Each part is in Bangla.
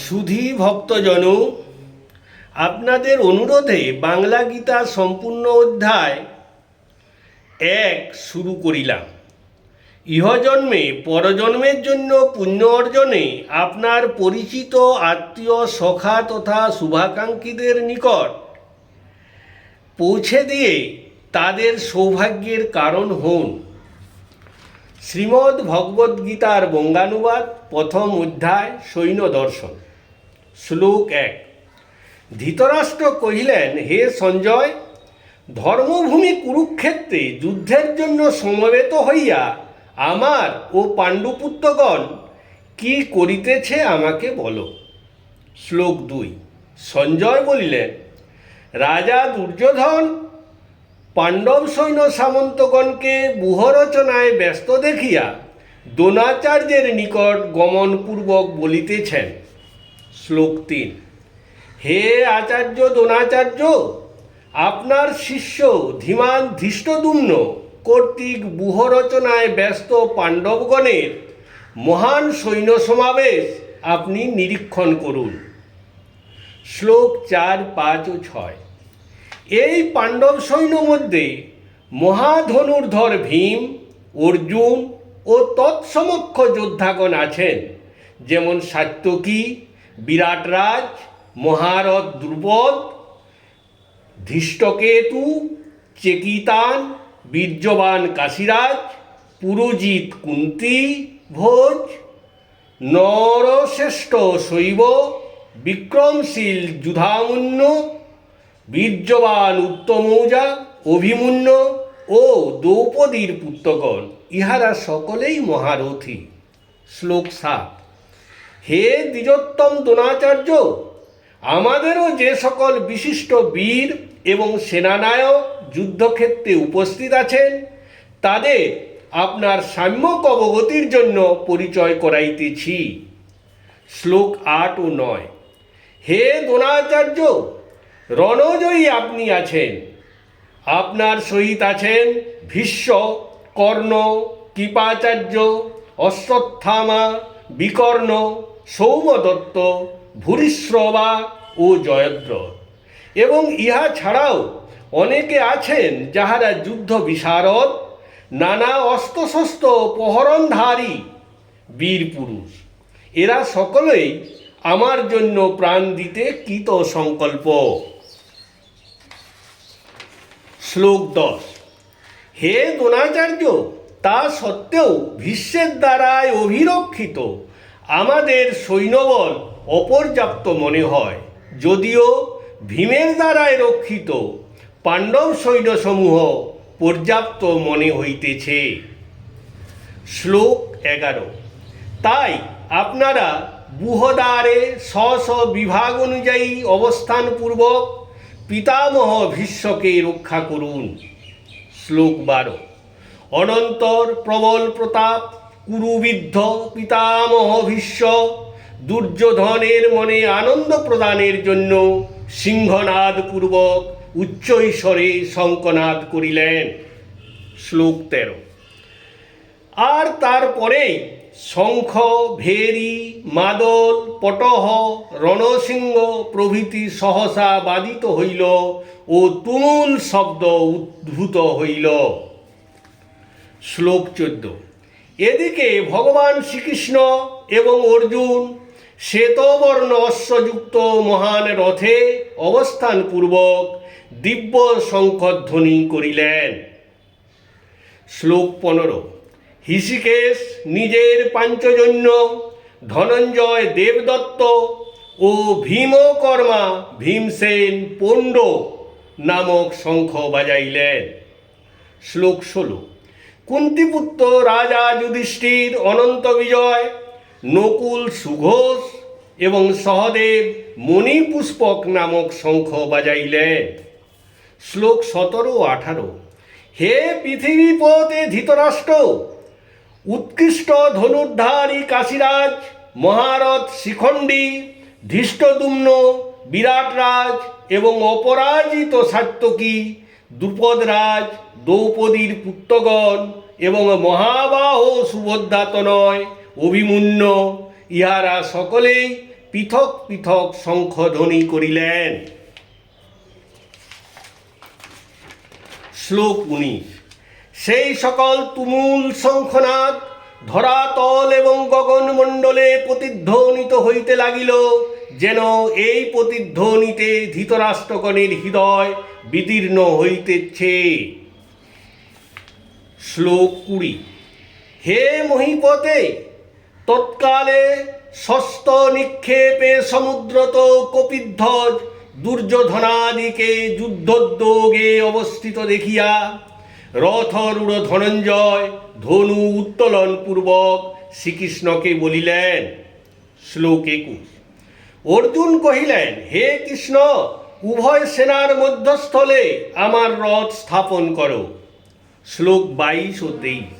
সুধী ভক্তজন, আপনাদের অনুরোধে বাংলা গীতা সম্পূর্ণ অধ্যায় 1 শুরু করিলাম। ইহজন্মে পরজন্মের জন্য পুণ্য অর্জনে আপনার পরিচিত আত্মীয় সখা তথা শুভাকাঙ্ক্ষীদের নিকট পৌঁছে দিয়ে তাদের সৌভাগ্যের কারণ হন। শ্রীমদ্ ভগবদ্গীতার বঙ্গানুবাদ, প্রথম অধ্যায়, সৈন্য দর্শন। শ্লোক 1। ধৃতরাষ্ট্র কহিলেন, হে সঞ্জয়, ধর্মভূমি কুরুক্ষেত্রে যুদ্ধের জন্য সমবেত হইয়া আমার ও পাণ্ডুপুত্রগণ কি করিতেছে আমাকে বলো। শ্লোক 2। সঞ্জয় বলিলেন, রাজা দুর্যোধন পাণ্ডব সৈন্য সামন্তগণকে ব্যূহরচনায় ব্যস্ত দেখিয়া দ্রোণাচার্যের নিকট গমনপূর্বক বলিতেছেন। শ্লোক 3। হে আচার্য দ্রোণাচার্য, আপনার শিষ্য ধীমান ধৃষ্টদ্যুম্ন কর্তৃক ব্যূহরচনায় ব্যস্ত পাণ্ডবগণের মহান সৈন্য সমাবেশ আপনি নিরীক্ষণ করুন। শ্লোক 4, 5 ও 6। এই পাণ্ডব সৈন্য মধ্যে মহাধনুর্ধর ভীম, অর্জুন ও তৎসমক্ষ যোদ্ধাগণ আছেন, যেমন সাত্যকী, বিরাটরাজ, মহারথ দ্রুপদ, ধৃষ্টকেতু, চেকিতান, বীর্যবান কাশীরাজ, পুরোজিত কুন্তী ভোজ, নরশ্রেষ্ঠ শৈব, বিক্রমশীল যুধামন্য, বীর্যবান উত্তমৌজা, অভিমন্যু ও দ্রৌপদীর পুত্রগণ, ইহারা সকলেই মহারথী। শ্লোক 7। হে দ্বিজোত্তম দ্রোণাচার্য, আমাদেরও যে সকল বিশিষ্ট বীর এবং সেনানায়ক যুদ্ধক্ষেত্রে উপস্থিত আছেন, তাদের আপনার সাম্যক অবগতির জন্য পরিচয় করাইতেছি। শ্লোক 8 ও 9। হে দ্রোণাচার্য, রণজয়ী আপনি আছেন। আপনার সহিত আছেন ভীষ্ম, কর্ণ, কৃপাচার্য, অশ্বত্থামা, বিকর্ণ, সৌমদত্ত, ভূরিশ্রবা ও জয়দ্রথ, এবং ইহা ছাড়াও অনেকে আছেন যাহারা যুদ্ধ বিশারদ, নানা অস্ত্রশস্ত্র প্রহরণধারী বীর পুরুষ। এরা সকলেই আমার জন্য প্রাণ দিতে কৃত সংকল্প। শ্লোক 10। হে দ্রোণাচার্য, তা সত্ত্বেও ভীষ্মের দ্বারায় অভিরক্ষিত আমাদের সৈন্যবল অপর্যাপ্ত মনে হয়, যদিও ভীমের দ্বারায় রক্ষিত পাণ্ডব সৈন্যসমূহ পর্যাপ্ত মনে হইতেছে। শ্লোক 11। তাই আপনারা ব্যূহদ্বারে স্ব বিভাগ অনুযায়ী অবস্থানপূর্বক পিতামহ ভীষ্মকে রক্ষা করুন। শ্লোক 12। অনন্তর প্রবল প্রতাপ কুরুবিদ্ধ পিতামহ ভীষ্ম দুর্যোধনের মনে আনন্দ প্রদানের জন্য সিংহনাদ পূর্বক উচ্চৈস্বরে শঙ্খনাদ করিলেন। শ্লোক 13। আর তারপরেই শঙ্খ, ভেরী, মাদল, পটহ, রণসিংহ প্রভৃতি সহসা বাদিত হইল ও তুমুল শব্দ উদ্ভূত হইল। শ্লোক 14। এদিকে ভগবান শ্রীকৃষ্ণ এবং অর্জুন শ্বেতবর্ণ অশ্বযুক্ত মহান রথে অবস্থানপূর্বক দিব্য শঙ্খধ্বনি করিলেন। শ্লোক 15। হৃষিকেশ নিজের পাঞ্চজন্য, ধনঞ্জয় দেবদত্ত ও ভীমকর্মা ভীমসেন পণ্ড নামক শঙ্খ বাজাইলেন। শ্লোক 16। কুন্তিপুত্র রাজা যুধিষ্ঠির অনন্ত বিজয়, নকুল সুঘোষ এবং সহদেব মণিপুষ্পক নামক শঙ্খ বাজাইলেন। শ্লোক 17 ও 18। হে পৃথিবীপতে ধৃতরাষ্ট্র, উৎকৃষ্ট ধনুর্ধারী কাশীরাজ, মহারথ শিখণ্ডী, ধৃষ্টদ্যুম্ন, বিরাটরাজ এবং অপরাজিত সাত্যকী, দ্রুপদরাজ, দ্রৌপদীর পুত্রগণ এবং মহাবাহ সুভদ্রাতনয়, অভিমন্যু, ইহারা সকলেই পৃথক পৃথক শঙ্খধ্বনি করিলেন। শ্লোক 19। সেই সকল তুমুল শঙ্খনাদ ধরাতল এবং গগনমণ্ডলে প্রতিধ্বনিত হইতে লাগিল, যেন এই প্রতিধ্বনিতে ধৃতরাষ্ট্রগণের হৃদয় বিদীর্ণ হইতেছে। শ্লোক 20। হে মহীপতে, তৎকালে শস্ত নিক্ষেপে সমুদ্রত কপিধ্বজ দুর্যোধনাদিকে যুদ্ধোদ্যোগে অবস্থিত দেখিয়া রথরূঢ় ধনঞ্জয় ধনু উত্তোলন পূর্বক শ্রীকৃষ্ণকে বলিলেন। শ্লোক 21। অর্জুন কহিলেন, হে কৃষ্ণ, উভয় সেনার মধ্যস্থলে আমার রথ স্থাপন করো। শ্লোক 22 ও 23।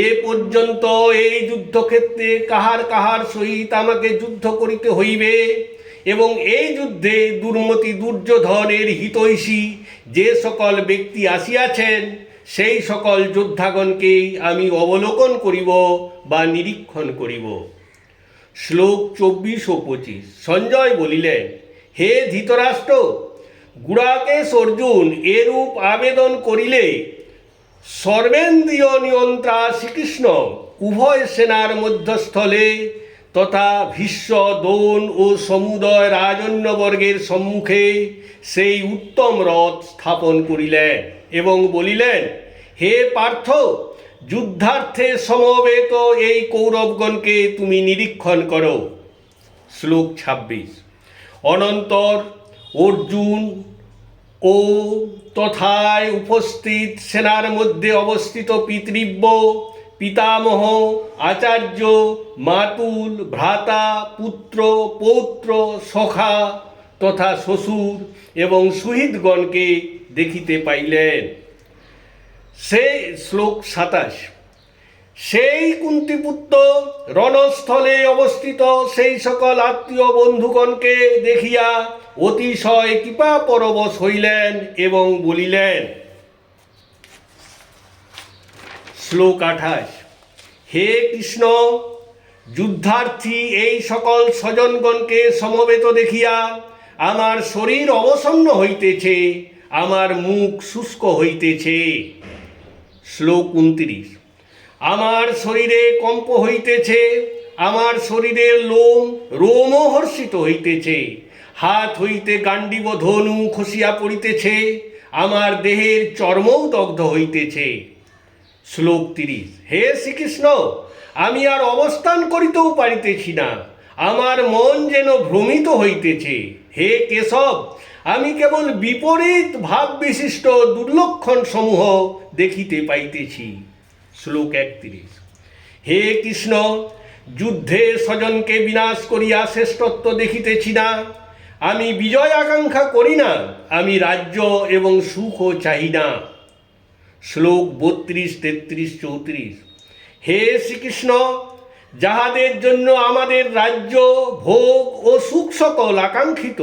এ পর্যন্ত এই যুদ্ধক্ষেত্রে কাহার কাহার সহিত আমাকে যুদ্ধ করিতে হইবে এবং এই যুদ্ধে দুর্মতি দুর্যোধনের হিতৈষী যে সকল ব্যক্তি আসিয়াছেন সেই সকল যোদ্ধাগণকে আমি অবলোকন করিব বা নিরীক্ষণ করিব। শ্লোক 24 ও 25। সঞ্জয় বলিলেন, হে ধৃতরাষ্ট্র, গুড়াকেশ অর্জুন এরূপ আবেদন করিলে সর্বেন্দ্রিয় নিয়ন্ত্রা শ্রীকৃষ্ণ উভয় সেনার মধ্যস্থলে তথা ভীষ্ম, দ্রোণ ও সমুদয় রাজন্যবর্গের সম্মুখে সেই উত্তম রথ স্থাপন করিলেন এবং বলিলেন, হে পার্থ, যুদ্ধার্থে সমবেত এই কৌরবগণকে তুমি নিরীক্ষণ করো। শ্লোক 26। অনন্তর অর্জুন ও তথায় উপস্থিত সেনার মধ্যে অবস্থিত পিতৃব্য, পিতামহ, আচার্য, মাতুল, ভ্রাতা, পুত্র, পৌত্র, সখা তথা শ্বশুর এবং সুহৃদগণকে দেখিতে পাইলেন। সেই শ্লোক 27। সেই কুন্তিপুত্র রণস্থলে অবস্থিত সেই সকল আত্মীয় বন্ধুগণকে দেখিয়া অতিশয় কৃপা পরবশ হইলেন এবং বলিলেন। শ্লোক 28। হে কৃষ্ণ, যুদ্ধার্থী এই সকল স্বজনগণকে সমবেত দেখিয়া আমার শরীর অবসন্ন হইতেছে, আমার মুখ শুষ্ক হইতেছে। শ্লোক 29। আমার শরীরে কম্প হইতেছে, আমার শরীরের রোমহর্ষিত হইতেছে, হাত হইতে গান্ডীব ধনু খসিয়া পড়িতেছে, আমার দেহের চর্মও দগ্ধ হইতেছে। শ্লোক 30। হে শ্রীকৃষ্ণ, আমি আর অবস্থান করিতেও পারিতেছি না, আমার মন যেন ভ্রমিত হইতেছে। হে কেশব, আমি কেবল বিপরীত ভাব বিশিষ্ট দুর্লক্ষণ সমূহ দেখিতে পাইতেছি। শ্লোক 31। হে কৃষ্ণ, যুদ্ধে স্বজনকে বিনাশ করিয়া শ্রেষ্ঠত্ব দেখিতেছি না, আমি বিজয় আকাঙ্ক্ষা করি না, আমি রাজ্য এবং সুখও চাহি না। শ্লোক 32, 33, 34। হে শ্রীকৃষ্ণ, যাহাদের জন্য আমাদের রাজ্য, ভোগ ও সুখ সকল আকাঙ্ক্ষিত,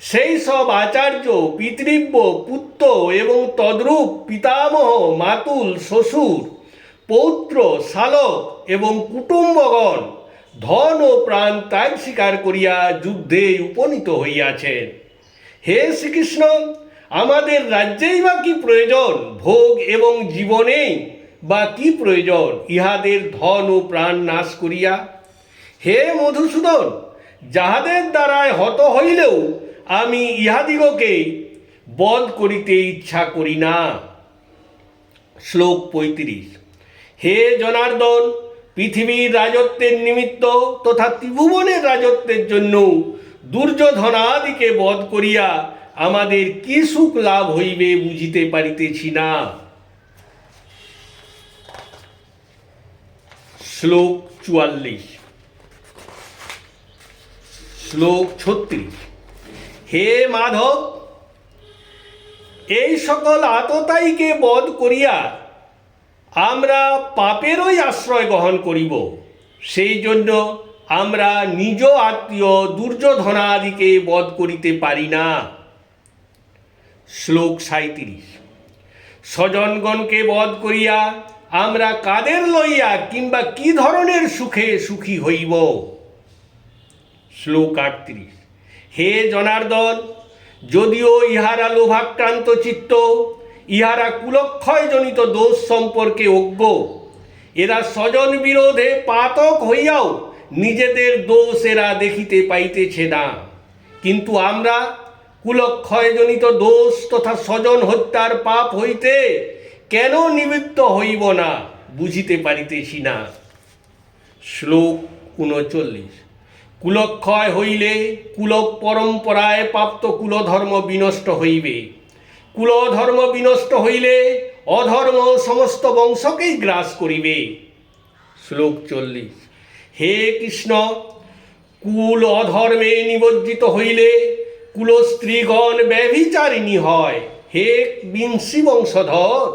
সেই সব আচার্য, পিতৃব্য, পুত্র এবং তদ্রূপ পিতামহ, মাতুল, শ্বশুর, পৌত্র, শালক এবং কুটুম্বগণ ধন ও প্রাণ ত্যাগ স্বীকার করিয়া যুদ্ধে উপনীত হইয়াছেন। হে শ্রীকৃষ্ণ, আমাদের রাজ্যেই বা কি প্রয়োজন, ভোগ এবং জীবনেই বা কি প্রয়োজন ইহাদের ধন ও প্রাণ নাশ করিয়া? হে মধুসূদন, যাহাদের দ্বারায় হত হইলেও আমি ইহাদিগকে বধ করিতে ইচ্ছা করি না। শ্লোক 35। হে জনার্দন, পৃথিবীর রাজত্বের নিমিত্ত তথা ত্রিভুবনের রাজত্বের জন্য দুর্যোধনাদিকে বধ করিয়া আমাদের কি সুখ লাভ হইবে বুঝিতে পারিতেছি না। শ্লোক 44। শ্লোক 36। হে মাধব, এই সকল আততায়ীকে বধ করিয়া আমরা পাপেরই আশ্রয় গ্রহণ করিব, সেই জন্য আমরা নিজ আত্মীয় দুর্যোধনাদিকে বধ করিতে পারি না। শ্লোক 37। স্বজনগণকে বধ করিয়া আমরা কাদের লইয়া কিংবা কি ধরনের সুখে সুখী হইব? শ্লোক 38। হে জনার্দন, যদিও ইহারা লোভাক্রান্ত চিত্ত, ইহারা কুলক্ষয়জনিত দোষ সম্পর্কে অজ্ঞ, এরা স্বজন বিরোধে পাতক হইয়াও নিজেদের দোষ এরা দেখিতে পাইতেছে না। কিন্তু আমরা কুলক্ষয়জনিত দোষ তথা স্বজন হত্যার পাপ হইতে কেন নিবৃত্ত হইব না বুঝিতে পারিতেছি না। শ্লোক 39। কুলক্ষয় হইলে কুল পরম্পরায় প্রাপ্ত কুলধর্ম বিনষ্ট হইবে, কুলধর্ম বিনষ্ট হইলে অধর্ম সমস্ত বংশকেই গ্রাস করিবে। শ্লোক 40। হে কৃষ্ণ, কুল অধর্মে নিমজ্জিত হইলে কুলস্ত্রীগণ ব্যভিচারিণী হয়। হে বিংশী বংশধর,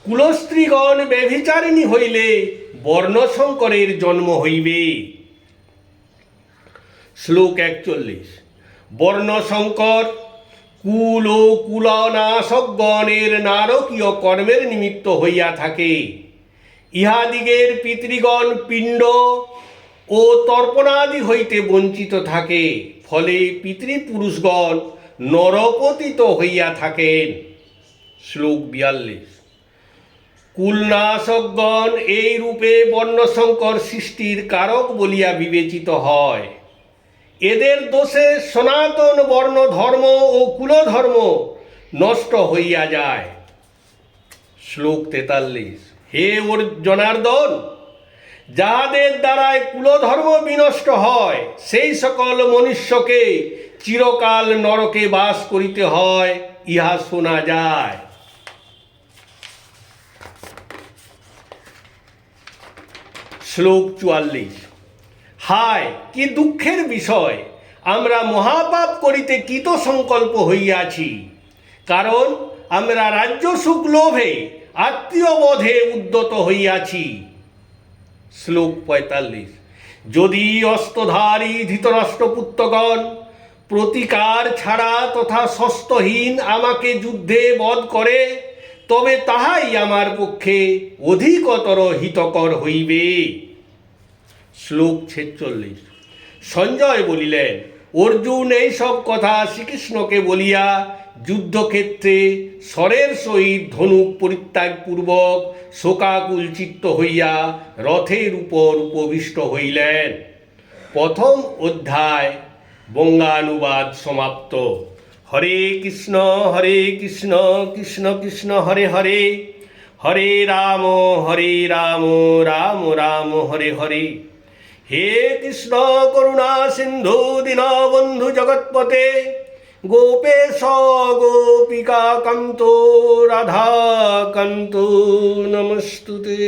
কুলস্ত্রীগণ ব্যভিচারিণী হইলে বর্ণশঙ্করের জন্ম হইবে। শ্লোক 41। বর্ণশঙ্কর কুল ও কুলনাশকগণের নারকীয় কর্মের নিমিত্ত হইয়া থাকে। ইহাদিগের পিতৃগণ পিণ্ড ও তর্পণাদি হইতে বঞ্চিত থাকে, ফলে পিতৃপুরুষগণ নরপতিত হইয়া থাকেন। শ্লোক 42। কুলনাশকগণ এই রূপে বর্ণশঙ্কর সৃষ্টির কারক বলিয়া বিবেচিত হয়। এদের দোষে সনাতন বর্ণ ধর্ম ও কুলধর্ম নষ্ট হইয়া যায়। শ্লোক 43। হে জনার্দন, যাহাদের দ্বারায় কুলধর্ম বিনষ্ট হয় সেই সকল মনুষ্যকে চিরকাল নরকে বাস করিতে হয়, ইহা শোনা যায়। শ্লোক 44। হায়, কি দুঃখের বিষয়! আমরা মহাপাপ করিতে কৃত সংকল্প হইয়াছি, কারণ আমরা রাজ্য সুখ লোভে আত্মীয় বধে উদ্যত হইয়াছি। শ্লোক 45। যদি অস্ত্রধারী ধৃতরাষ্ট্রপুত্রগণ প্রতিকার ছাড়া তথা শস্ত্রহীন আমাকে যুদ্ধে বধ করে, তবে তাহাই আমার পক্ষে অধিকতর হিতকর হইবে। শ্লোক 46। সঞ্জয় বলিলেন, অর্জুন এইসব কথা শ্রীকৃষ্ণকে বলিয়া যুদ্ধক্ষেত্রে স্বরের সহিত ধনুক পরিত্যাগপূর্বক শোকাকুল চিত্ত হইয়া রথের উপর উপবিষ্ট হইলেন। প্রথম অধ্যায় বঙ্গানুবাদ সমাপ্ত। হরে কৃষ্ণ কৃষ্ণ কৃষ্ণ হরে হরে, হরে রাম রাম রাম হরে হরে। হে কৃষ্ণ করুণা সিন্ধু দীনবন্ধু জগৎপতে, গোপেশ গোপিকা কান্ত রাধা কান্ত নমস্তুতে।